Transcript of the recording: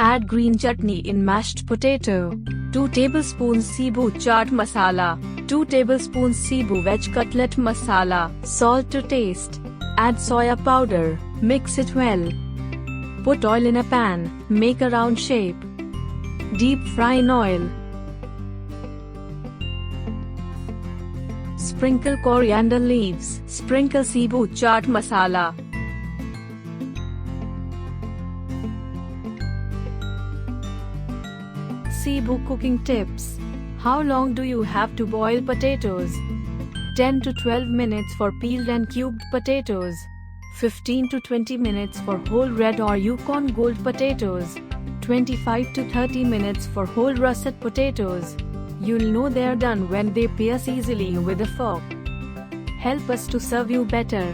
Add green chutney in mashed potato. 2 tablespoons Sibu chaat masala. 2 tablespoons Sibu veg cutlet masala. Salt to taste. Add soya powder. Mix it well. Put oil in a pan. Make a round shape. Deep fry in oil. Sprinkle coriander leaves. Sprinkle Sibu chaat masala. Sibu cooking tips. How long do you have to boil potatoes? 10 to 12 minutes for peeled and cubed potatoes. 15 to 20 minutes for whole red or Yukon Gold potatoes. 25 to 30 minutes for whole russet potatoes. You'll know they're done when they pierce easily with a fork. Help us to serve you better.